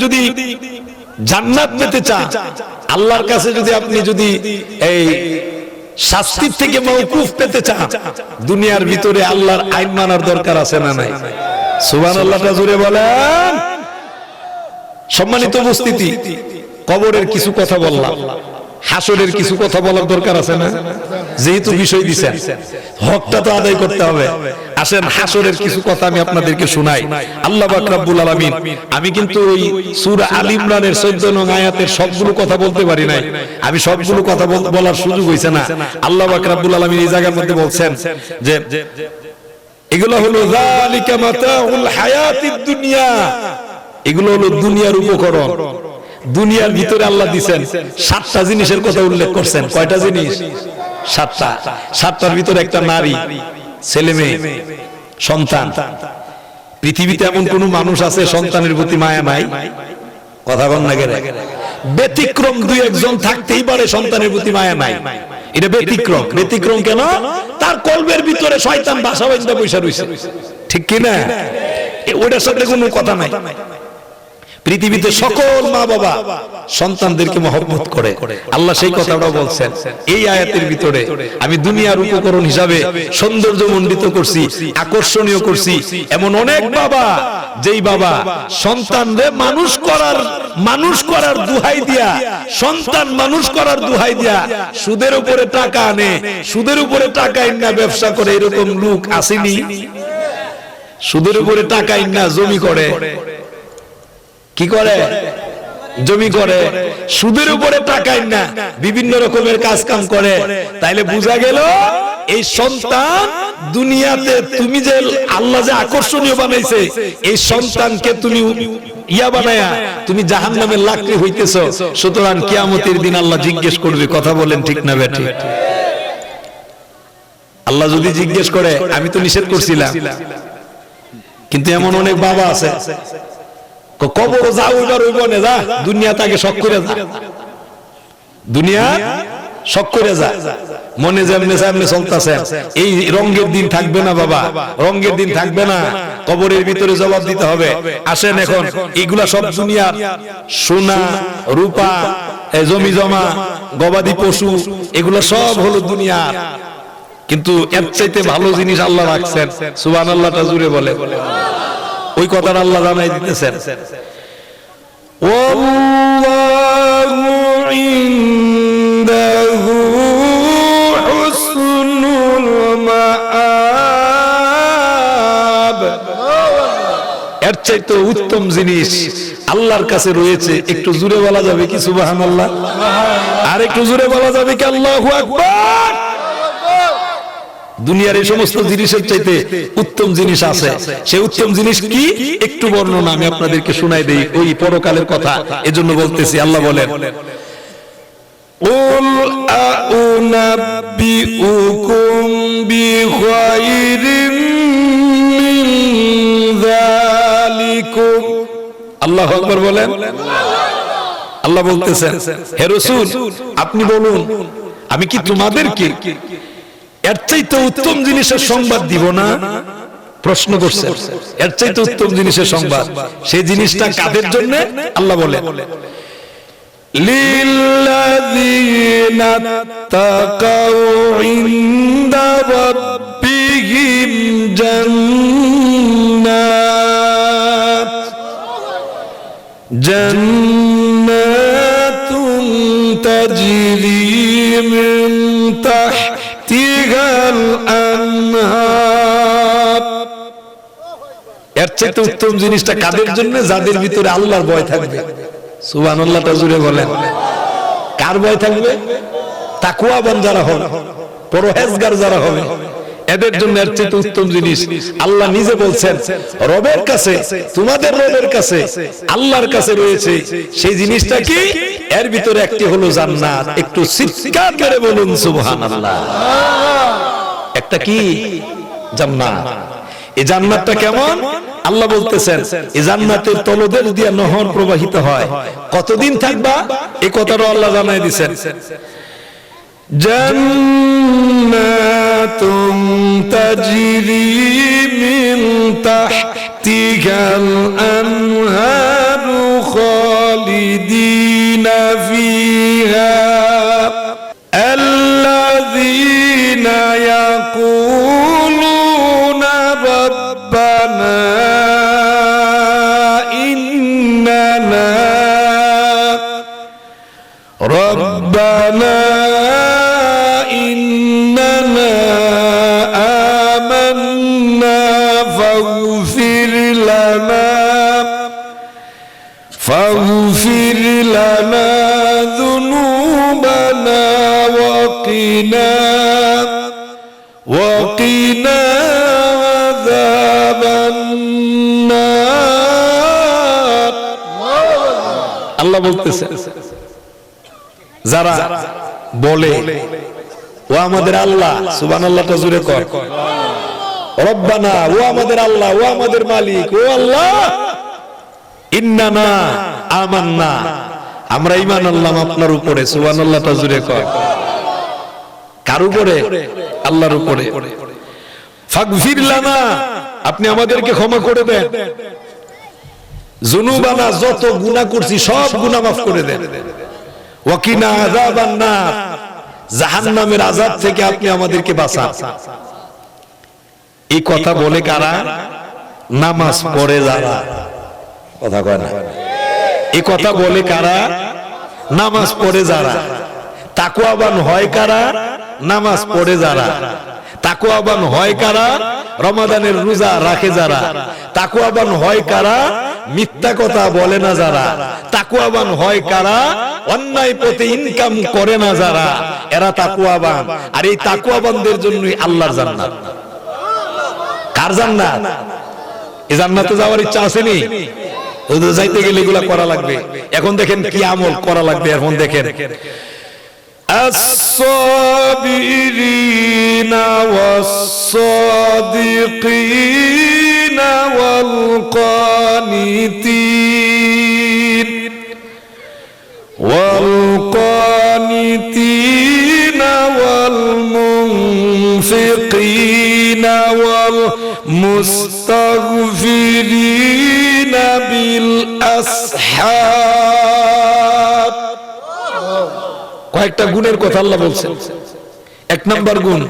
জান্নাত পেতে চান, আল্লাহর কাছে আপনি এই শাস্তির থেকে মওকুফ পেতে চান, দুনিয়ার ভিতরে আল্লাহর আইন মানার দরকার আছে না নাই? সুবহানাল্লাহটা জোরে বলেন। সম্মানিত উপস্থিতি, কবরের কিছু কথা বললাম, হাসরের কিছু কথা বলার দরকার আছে না? যেহেতু বিষয় দিছেন, হকটা তো আদায় করতে হবে। আসেন হাসরের কিছু কথা আমি আপনাদেরকে শোনাই। আল্লাহ পাক রব্বুল আলামিন, আমি কিন্তু ওই সূরা আল ইমরানের 14 নং আয়াতের সবগুলো কথা বলতে পারি নাই, আমি সবগুলো কথা বলার সুযোগ হইছে না। আল্লাহ পাক রব্বুল আলামিন এই জায়গার মধ্যে বলছেন যে এগুলো হলো যালিকা মাতাউল হায়াতিদ দুনিয়া, এগুলো হলো দুনিয়ার উপকরণ। দুনিয়ার ভিতরে আল্লাহ দিবেন 7টা জিনিসের কথা উল্লেখ করছেন। কয়টা জিনিস? 7টা। 7টার ভিতরে একটা নারী, ছেলে মেয়ে, সন্তান। পৃথিবীতে এমন কোন মানুষ আছে সন্তানের প্রতি মায়া নাই? কথা বল না কেন? ব্যতিক্রম দুই একজন থাকতেই পারে সন্তানের প্রতি মায়া নাই, এটা ব্যতিক্রম। ব্যতিক্রম কেন? তার কলবের ভিতরে শয়তান বাসা বাঁধা বসে রয়েছে, ঠিক কি না? ওটার সাথে কোনো কথা নাই। পৃথিবীতে সকল মা বাবা সন্তানদেরকে মহব্বত করে, আল্লাহ সেই কথাটাও বলছেন এই আয়াতের ভিতরে। আমি দুনিয়ার উপকরণ হিসাবে সৌন্দর্যমণ্ডিত করছি, আকর্ষণীয় করছি এমন অনেক বাবা, যেই বাবা সন্তানদের মানুষ করার দুহাই দিয়া, সন্তান মানুষ করার দুহাই দিয়া সুদের উপরে টাকা আনে, সুদের উপরে টাকা ইন্না ব্যবসা করে। এরকম লোক আসেনি? সুদের উপরে টাকা ইন্না জমি করে, কি করে? জমি করে। সুদের উপরে টাকা না বিভিন্ন রকমের কাজ কাম করে। তাইলে বোঝা গেল এই সন্তান দুনিয়াতে তুমি যে আল্লাহ যে আকর্ষণীয় বানাইছে, এই সন্তানকে তুমি ইয়া বানায়া তুমি জাহান্নামের লাকড়ি হইতেছো। সুতরাং কিয়ামতের দিন আল্লাহ জিজ্ঞেস করবে, কথা বলেন ঠিক না বেঠিক? আল্লাহ যদি জিজ্ঞেস করে, আমি তো নিষেধ করছিলাম, কিন্তু এমন অনেক বাবা আছে কবর যা ওইবার ওইব না, যা দুনিয়া তাকে শখ করে যা, দুনিয়া শখ করে যা, মনে যেমনে সামনে চলতেছে। এই রঙের দিন থাকবে না বাবা, রঙের দিন থাকবে না, কবরের ভিতরে জবাব দিতে হবে। আসেন এখন এইগুলা সব দুনিয়ার সোনা রূপা, জমি জমা, গবাদি পশু, এগুলো সব হলো দুনিয়ার। কিন্তু এর চাইতে ভালো জিনিস আল্লাহ রাখছেন। সুবহানাল্লাহটা জুড়ে বলে, ওই কথাটা আল্লাহ জানাই দিতেছেন। ওয়াল্লাহু ইনদাহু হুসনুল মাআব, এর চাইতে উত্তম জিনিস আল্লাহর কাছে রয়েছে। একটু জোরে বলা যাবে কি সুবহানাল্লাহ? আর একটু জোরে বলা যাবে কি আল্লাহু আকবার? দুনিয়ার এই সমস্ত জিনিসের চাইতে উত্তম জিনিস আছে। সেই উত্তম জিনিস কি? একটু বর্ণনা আমি আপনাদেরকে শোনাই দেই, ওই পরকালের কথা, এজন্য বলতেছি। আল্লাহ বলেন, উল আউনাব্বিউকুম বিখায়রিম মিন যালিকুম। আল্লাহু আকবার বলেন। আল্লাহ বলতেছেন, হে রাসূল আপনি বলুন, আমি কি তোমাদেরকে এর চাইতে উত্তম জিনিসের সংবাদ দিব না? প্রশ্ন করছে, এর চাইতে উত্তম জিনিসের সংবাদ, সেই জিনিসটা কাদের জন্য? আল্লাহ বলে, লিল্লাযীনা তাকাউ ইনদা রাব্বিহিম জান্নাত, জান্নাতুন তাজরি মিন তাহতিহাল আনহার। এর চেয়ে উত্তম জিনিসটা কাদের জন্য? যাদের ভিতরে আল্লাহর ভয় থাকবে। সুবহানাল্লাহটা জুড়ে বলেন। কার ভয় থাকবে? তাকওয়াবান যারা হবে, পরহেজগার যারা হবে, এদের জন্য এর চেয়ে উত্তম জিনিস। আল্লাহ নিজে বলছেন, রবের কাছে, তোমাদের রবের কাছে, আল্লাহর কাছে রয়েছে সেই জিনিসটা কি? এর ভিতরে একটি হলো জান্নাত। একটু চিৎকার করে বলুন সুবহানাল্লাহ। একটা কি? জান্নাত। এই জান্নাতটা কেমন? আল্লাহ বলতেছেন, এই জান্নাতের তলদেশ দিয়ে নহর প্রবাহিত হয়। কতদিন থাকবা এই কথাটা আল্লাহ জানাই দিয়েছেন। জান্নাতুন তাজরি মিন তাহতিহাল আনহারু খালিদিনা ফিহা আল্লাযীনা ইয়াকুলুনা রাব্বানা ইন্নানা ربنا إننا آمنا فاغفر لنا ذنوبنا وقنا عذاب النار। আল্লাহ বলতেছে, যারা বলে ও আমাদের আল্লাহ, সুবহানাল্লাহটা জোরে কর, রব্বানা, ও আমাদের আল্লাহ, ও আমাদের মালিক, ও আল্লাহ, ইন্নানা আমান্না, আমরা ঈমান আনলাম আপনার উপরে, সুবহানাল্লাহটা জোরে কর। কার উপরে? আল্লাহর উপরে। ফাগফির লানা, আপনি আমাদেরকে ক্ষমা করে দেন, যুনুবানা যত গুনাহ করছি সব গুনাহ মাফ করে দেন। ওয়াকিনা আযাবান নার, জাহান্নামের আযাব থেকে আপনি আমাদেরকে বাঁচান। এই কথা বলে কারা? নামাজ পড়ে যারা। কথা কয় না? এই কথা বলে কারা? নামাজ পড়ে যারা। তাকওয়াবান হয় কারা? নামাজ পড়ে যারা। তাকওয়াবান হয় কারা? রমাদানের রোজা রাখে যারা। তাকওয়াবান হয় কারা? মিথ্যা কথা বলে না যারা। তাকওয়াবান হয় কারা? অন্যায় পথে ইনকাম করে না যারা। এরা তাকওয়াবান। আর এই তাকওয়াবানদের জন্যই আল্লাহর জান্নাত। কার জান্নাত? এই জান্নাতে যাওয়ার ইচ্ছা আসেনি? যাইতে গেলে এগুলা করা লাগবে। এখন দেখেন কি আমল করা লাগবে। এখন দেখেন as-sabirin was-sadiqin wal-qanitin wal-qanitin wal-munfiqin wal-mustaghfirin bil-ashab। কয়েকটা গুণের কথা আল্লাহ বলছেন। এক নাম্বার গুণ,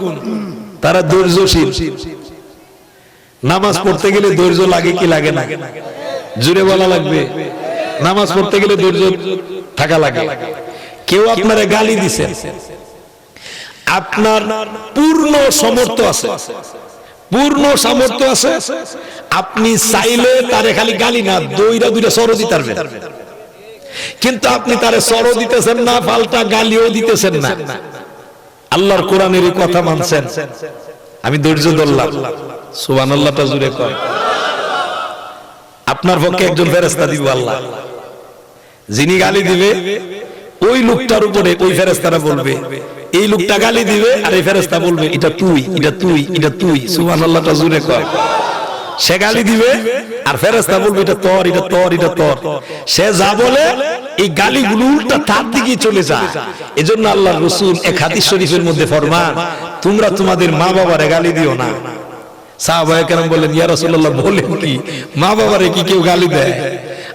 তারা ধৈর্যশীল। নামাজ পড়তে গেলে ধৈর্য লাগে কি লাগে না? জোরে বলা লাগবে। নামাজ পড়তে গেলে ধৈর্য থাকা লাগে। কেউ আপনারে গালি দিছে, আপনার পূর্ণ সামর্থ্য আছে, পূর্ণ সামর্থ্য আছে, আপনি চাইলে তারে খালি গালি না দইরা দুইটা সর দিতে পারবেন। কিন্তু আপনি তারে সরও দিতেছেন না, পাল্টা গালিও দিতেছেন না। আল্লাহর কোরআনের কথা মানছেন, আমি ধৈর্য ধরলাম। সুবহানাল্লাহটা জুড়ে কয়। আপনার পক্ষে একজন ফেরেশতা দিব আল্লাহ, যিনি গালি দিবে ওই লোকটার উপরে ওই ফেরেশতারা বলবে, এই লোকটা গালি দিবে আর এই ফেরেশতা বলবে এটা তুই, এটা তুই, এটা তুই। সুবহানাল্লাহটা জুড়ে কয়। সে গালি দিবে আর ফেরেশতা বলবে এটা তোর, এটা তোর, এটা তোর। সে যা বলে এই গালিগুলো উল্টা তার দিকে চলে যায়। এজন্য আল্লাহর রাসূল এক হাদিস শরীফের মধ্যে ফরমান, তোমরা তোমাদের মা বাবারে গালি দিও না। সাহাবায়ে কেরাম বলেন, ইয়া রাসূলুল্লাহ বলেন কি, মা বাবারে কি কেউ গালি দেয়?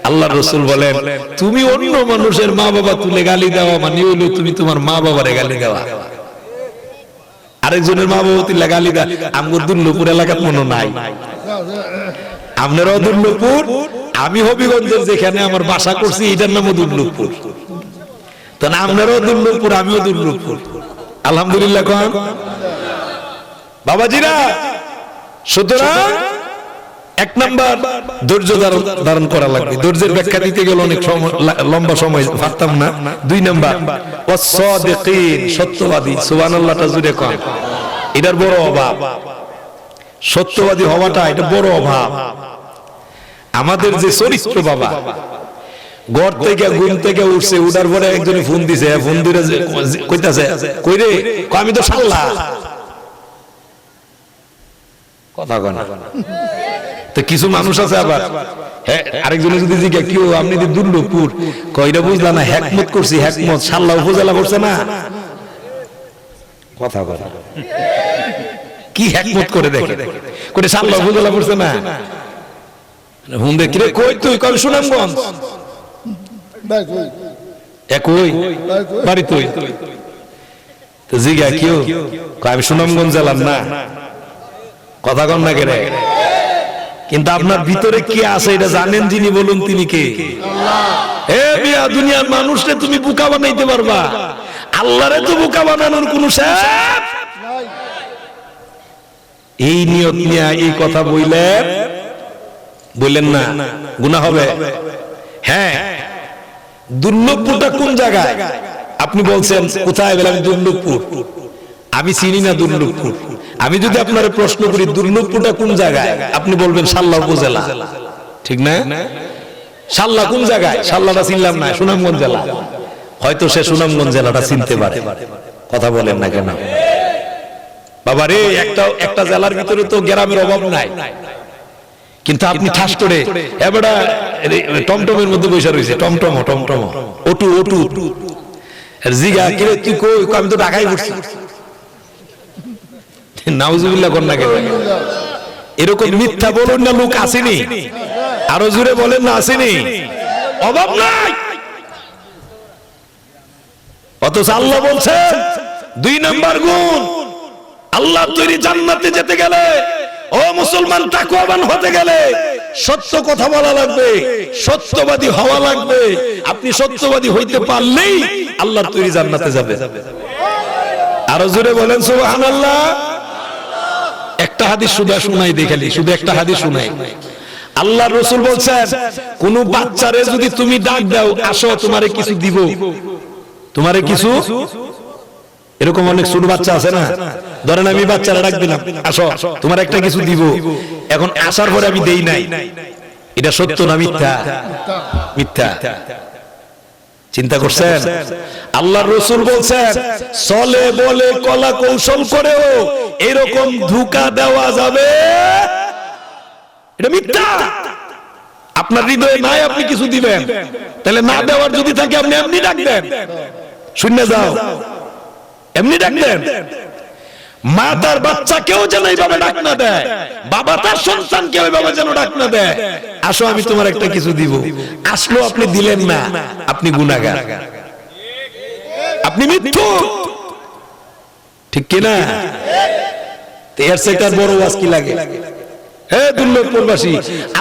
আল্লাহর রাসূল বলেন, তুমি অন্য মানুষের মা বাবা তুলে গালি দেওয়া মানে হলো তুমি তোমার মা বাবারে গালি দেওয়া। আরেকজনের মা বাবা তুলে গালি দেয়। আমগো দুর্লভপুর এলাকার মনে নাই, আপনারাও দুর্লভপুর, আমি হবিগঞ্জের যেখানে আমার বাসা করছি এটার নামও দুর্লভপুর। তো না, আপনারাও দুর্লভপুর, আমিও দুর্লভপুর। আলহামদুলিল্লাহ কোন বাবাজিরা। সুতরাং এক নাম্বার ধৈর্য ধারণ করা লাগবে। ধৈর্যের ব্যাখ্যা দিতে গেলে অনেক লম্বা সময় পারতাম না। দুই নাম্বার ওয়াস-সাদিকিন, সত্যবাদী। সুবহানাল্লাহটা জুড়ে কোন। এটার বড় অভাব, সত্যবাদী হওয়াটা এটা বড় অভাব। আমাদের যে চরিত্র, বাবা ঘর থেকে ঘুম থেকে উঠছে, উঠার পরে একজনে ফোন দিছে, ফোন দিলে কইতাছে কই রে, আমি তো শাল্লা। কথা কয় না। তো কিছু মানুষ আছে আবার, হ্যাঁ, আরেকজনে যদি জিজ্ঞাসা কেউ আপনি যে দুর্লভপুর, কইরা বুঝলা না, হেকমত করছি, হেকমত শাল্লা উপজেলা করছে না। কথা কয় না। কি হেকমত করে দেখে, করে শাল্লা উপজেলা করছে না। হুম দেখি রে, কই তুই? কবে? সুনামগঞ্জ। একই বাড়ি তুই? তো জিজ্ঞা কেউ, আমি সুনামগঞ্জ জেলার না। কথা কন না কেরে। কিন্তু আপনার ভিতরে কি আছে এটা জানেন যিনি, বলুন তিনি কে? হে মিয়া, দুনিয়ার মানুষকে তুমি বোকা বানাইতে পারবা, আল্লাহরে তো বোকা বানানোর কোন শেষ নাই। এই নিয়ত নিয়ে এই কথা বললেন না, গুনাহ হবে। হ্যাঁ, দুর্লভপুরটা কোন জায়গায়? আপনি বলছেন কোথায়? বলে আমি দুর্লভপুর। আমি চিনি না দুর্লভপুর। আমি যদি আপনার প্রশ্ন করি দুর্লভপুরটা কোন জায়গায়, আপনি বলবেন শাল্লা উপজেলা, ঠিক না? শাল্লা কোন জায়গায়? শাল্লাটা চিনলাম না, সুনামগঞ্জ জেলা। হয়তো সে সুনামগঞ্জ জেলাটা চিনতে পারে। কথা বলেন না কেন? বাবা রে, একটা জেলার ভিতরে তো গ্রামের অভাব নাই। কিন্তু আপনি ঠাস করে এবারে টমটমের মধ্যে বসে রয়েছে, টমটম টমটম ওটু ওটু জিগা কে তুই কই? আমি তো ঢাকায় ঘুরছি। নাউজুবিল্লাহ কর না কেন? এরকম মিথ্যা বলুন না লোক আসেনি, আরো জোরে বলেন না আসেনি? অভাব নাই। অথচ আল্লাহ বলছেন 2 নাম্বার গুণ, আল্লাহ তৈরি জান্নাতে যেতে গেলে, ও মুসলমান তাকওয়াবান হতে গেলে সত্য কথা বলা লাগবে, সত্যবাদী হওয়া লাগবে। আপনি সত্যবাদী হইতে পারলেই আল্লাহর তৈরি জান্নাতে যাবে। আরো জোরে বলেন সুবহানাল্লাহ। একটা হাদিস শুধু শোনাই দেখালি, শুধু একটা হাদিস শোনাই। আল্লাহর রাসূল বলছেন, কোন বাচ্চারে যদি তুমি ডাক দাও, আসো তোমারে কিছু দিব, তোমারে কিছু, এরকম অনেক ছোট বাচ্চা আছে না, ধরেন আমি বাচ্চারা ডাক দিলাম, আসো তোমার একটা কিছু দিব, এখন আসার পরে আমি দেই নাই, এটা সত্য না মিথ্যা? মিথ্যা। চিন্তা করছেন? আল্লাহর রাসূল বলছেন, চলে বলে কলা কৌশল করেও এরকম ধোঁকা দেওয়া যাবে, এটা মিথ্যা। আপনার হৃদয়ে নাই, আপনি কিছু দিবেন, তাহলে না দেওয়ার যদি থাকে আপনি এমনি ডাক দেন, শুনে যাও, এমনি ডাক দেন। মা তার বাচ্চাকেও যেন এইভাবে ডাক না দেয়, বাবা তার সন্তানকে ওইভাবে যেন ডাক না দেয়, আসো আমি তোমার একটা কিছু দিব, আসলো আপনি দিলেন না, আপনি গুনাহগার, আপনি মিথ্যুক, ঠিক কিনা? এর থেকে আর বড় ওয়াজ কি লাগে? হে দুর্লভপুরবাসী,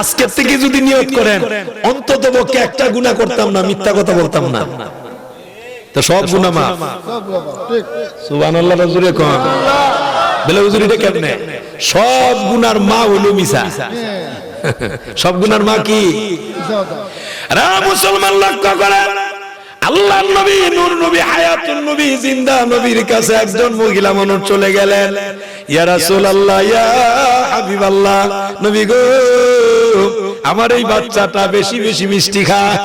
আজকের থেকে যদি নিয়ত করেন অন্তত পক্ষে একটা গুনাহ করতাম না, মিথ্যা কথা বলতাম না, তো সব গুনাহ মাফ। সুবহানাল্লাহ। রাজুরে কোন বলে হুজুর এটা কেমনে? সব গুনার মা হলো মিছা। সব গুনার মা কি? রা মুসলমান লক্ষ্য করেন, আল্লাহর নবী, নূর নবী, হায়াতুন নবী, জিন্দা নবীর কাছে একজন মহিলা মানুষ চলে গেলেন, ইয়া রাসূলুল্লাহ, ইয়া হাবিবাল্লাহ, নবী গো, আমার এই বাচ্চাটা বেশি বেশি মিষ্টি খায়,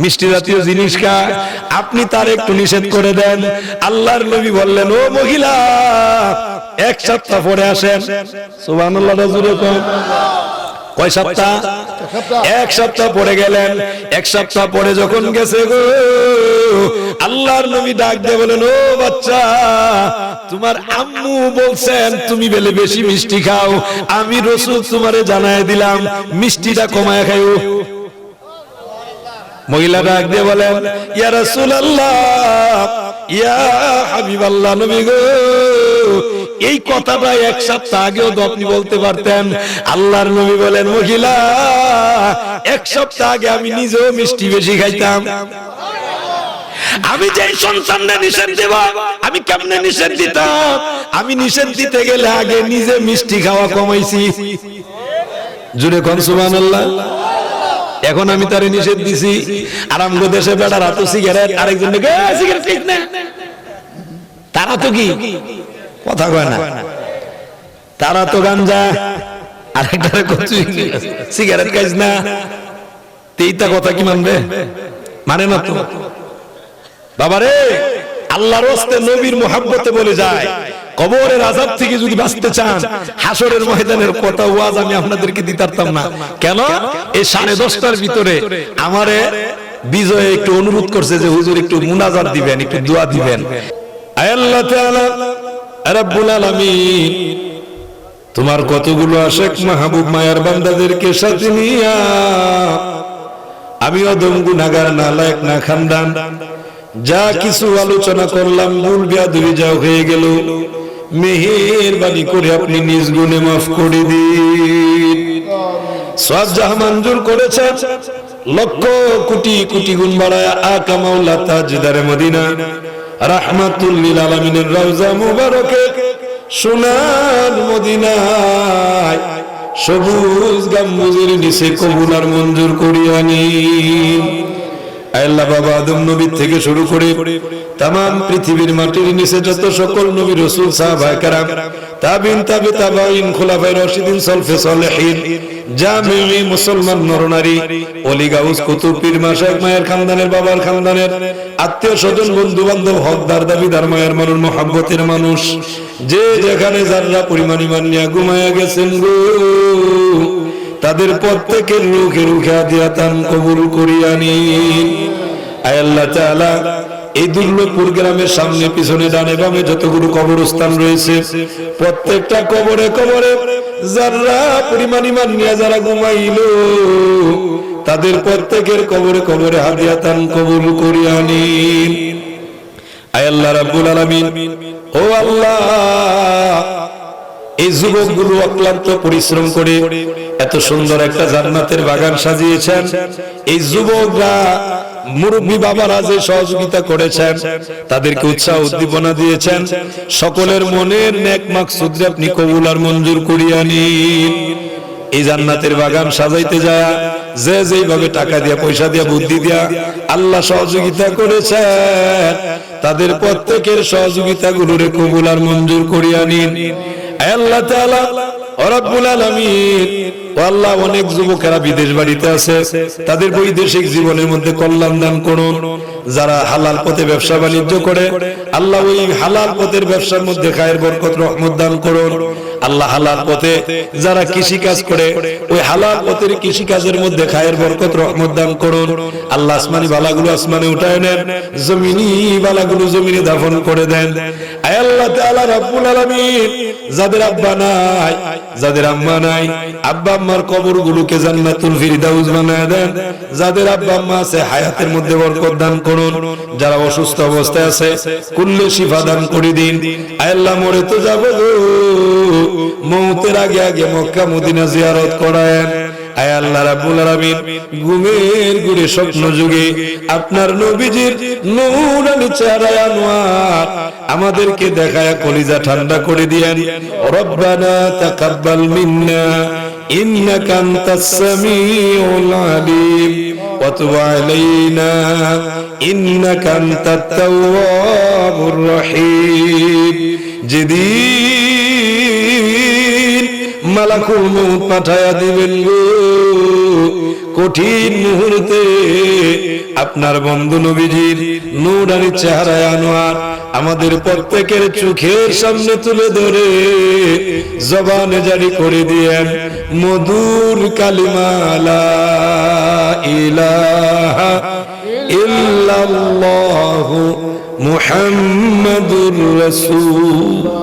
মিষ্টি জাতীয় জিনিস খায়, আপনি তার একটু নিষেধ করে দেন। আল্লাহর নবী বললেন, ও মহিলা, 1 সপ্তাহ পরে আসেন। সুবহানাল্লাহ। রাজুরে কোন কয় সপ্তাহ? 1 সপ্তাহ পরে গেলেন। 1 সপ্তাহ পরে যখন গেছে গো, আল্লাহর নবী ডাক দিয়ে বলেন, ও বাচ্চা, তোমার আম্মু বলছেন তুমি বলে বেশি মিষ্টি খাও, আমি রাসূল তোমারে জানায় দিলাম মিষ্টিটা কমায় খাইও। মহিলা ডাক দিয়ে বলেন, ইয়া রাসূলুল্লাহ, ইয়া হাবিবাল্লাহ, নবী গো, এই কথাটা 1 সপ্তাহ আগেও তো আপনি বলতে পারতেন। আল্লাহর নবী বলেন, মহিলা, 1 সপ্তাহ আগে আমি নিজেও মিষ্টি বেশি খাইতাম, আমি যেই সন্তানকে নিষেধ দেব, আমি কেমনে নিষেধ দিতাম? আমি নিষেধ দিতে গেলে আগে নিজে মিষ্টি খাওয়া কমাইছি। জুড়ে কোন সুবহানাল্লাহ। এখন আমি তারে নিষেধ দিছি, আর আমগো দেশে বেটার হাতে সিগারেট, আরেকজনকে সিগারেট খাইছ না, তারা তো কি কথা কয় না, তারা তো গাঞ্জা, আরেকটারে কচু সিগারেট খাইছ না, এইটা কথা কি মানবে? মানে না তো। বাবারে, আল্লাহর রাস্তে নবীর মুহাব্বতে বলে যায়, কবরের আযাব থেকে যদি বাঁচতে চান, হাসরের ময়দানের কথা ওয়াজ আমি আপনাদেরকে দিতারতাম না। কেন? এই 10:30টার ভিতরে আমারে বিজয় একটু অনুরোধ করছে যে হুজুর একটু মুনাজাত দিবেন, একটু দোয়া দিবেন। আয় আল্লাহ তাআলা রব্বুল আলামিন, তোমার কতগুলো আশিক মাহবুব মায়ার বান্দাদেরকে সাথে নিয়া আমি অদম গুনাহগার, নালায়েক, না খানদান, যা কিছু আলোচনা করলাম ভুল বেয়াদবি যা হয়ে গেল, মেহেরবানি করে আপনি নিজ গুণে মাফ করে দিন। সওয়াব যাহা মঞ্জুর করেছেন, লক্ষ কোটি কোটি গুণ বাড়ায় আকা মাওলা তাজদারে মদিনা রাহমাতুল লিল আলামিনের রওজা মুবারকে সোনার মদিনায় সবুজ গম্বুজের নিচে কবুল আর মঞ্জুর করিয়া নিন। আল্লাহ বাবা আদম নবী থেকে শুরু করে तमाम পৃথিবীর মাটির নিচে যত সকল নবী রাসূল সাহাবায়ে কেরাম তাবিন তাবে তাবাইন খুলাফায়ে রাশিদিন সলফে সালেহিন জামিঈ মুসলমান নরনারী ওলি গাউস কুতুব পীর মাশায়েখ মায়ের খানদানের বাবার খানদানের আত্মীয় স্বজন বন্ধু বান্ধব হকদার দাবিদার মায়ের মানুষ মহব্বতের মানুষ যে যেখানে যারা পরিমাণ ঈমান নিয়ে ঘুমায়া গেছেন গো তাদের প্রত্যেকের রূহে রূহে আদিয়াতান কবুল করিয়া নিন। আয় আল্লাহ তাআলা এই দুর্লভপুর গ্রামের সামনে পিছনে ডানে বামে যতগুলো কবরস্থান রয়েছে প্রত্যেকটা কবরে কবরে যারা পরিমাণ ঈমান নিয়ে যারা ঘুমাইলো তাদের প্রত্যেকের কবরে কবরে হাদিয়াতান কবুল করিয়া নিন। আয় আল্লাহ রাব্বুল আলামিন, ও আল্লাহ, এই যুবকগুলো অক্লান্ত পরিশ্রম করে এত সুন্দর একটা জান্নাতের বাগান সাজিয়েছেন। এই যুবকরা মুরব্বী বাবারা যে সহযোগিতা করেছেন তাদেরকে উৎসাহ উদ্দীপনা দিয়েছেন, সকলের মনের নেক মাকসুদ আপনি কবুল আর মঞ্জুর করিয়া নিন। এই জান্নাতের বাগান সাজাইতে যায় যে যেইভাবে টাকা দিয়া পয়সা দিয়া বুদ্ধি দিয়া আল্লাহ সহযোগিতা করেছেন তাদের প্রত্যেকের সহযোগিতা গুলোরে কবুল আর মঞ্জুর করিয়া নিন। আল্লাহ তাআলা রব্বুল আলামিন, ও আল্লাহ, অনেক যুবকেরা বিদেশ বাড়িতে আছে, তাদের বৈদেশিক জীবনের মধ্যে কল্যাণ দান করুন। যারা হালাল পথে ব্যবসা বাণিজ্য করে আল্লাহ ওই হালাল পথের ব্যবসার মধ্যে খায়ের বরকত রহমত দান করুন। আল্লাহ হালাল পথে যারা কৃষি কাজ করে ওই হালাল পথের কৃষি কাজের মধ্যে খায়ের বরকত রহমত দান করুন। আল্লাহ আসমানি বালাগুলো আসমানে উঠায় নেন, জমিনি বালাগুলো জমিনে দাফন করে দেন। আয় আল্লাহ তাআলা রব্বুল আলামিন, যাদের আব্বা নাই, যাদের আম্মা নাই, আব্বা আম্মার কবরগুলোকে জান্নাতুল ফিরদাউস বানায় দেন। যাদের আব্বা আম্মা আছে হায়াতের মধ্যে বরকত দান করুন। যারা অসুস্থ অবস্থায় আছে কুল্লে শিফা দান করে দিন। আয় আল্লাহ, মরে তো যাব গো, মওতের আগে আগে মক্কা মদিনা জিয়ারত করায়েন। আয় আল্লাহ রাব্বুল আলামিন, ঘুমের ঘুরে স্বপ্ন যুগে আপনার নবীজির নূরানি চেহারায় আনোয়ার আমাদেরকে দেখায় কলিজা ঠান্ডা করে দিয়েন। রব্বানা তাকাব্বাল মিন্না ইন্নাকা আনতাস সামিউল আলিম ওয়া তুব আলাইনা ইন্নাকা আনতাত তাওয়াবুর রহিম। যেদিন মালাকুল মউত পাঠায়া দিবেন গো, কঠিন মুহূর্তে আপনার বন্ধু নবীজির নূরানি চেহারায় আনোয়ার আমাদের প্রত্যেকের চোখের সামনে তুলে ধরে জবানে জারি করে দিয়েন মধুর কালিমা লা ইলাহা ইল্লাল্লাহু মুহাম্মাদুর রাসূল।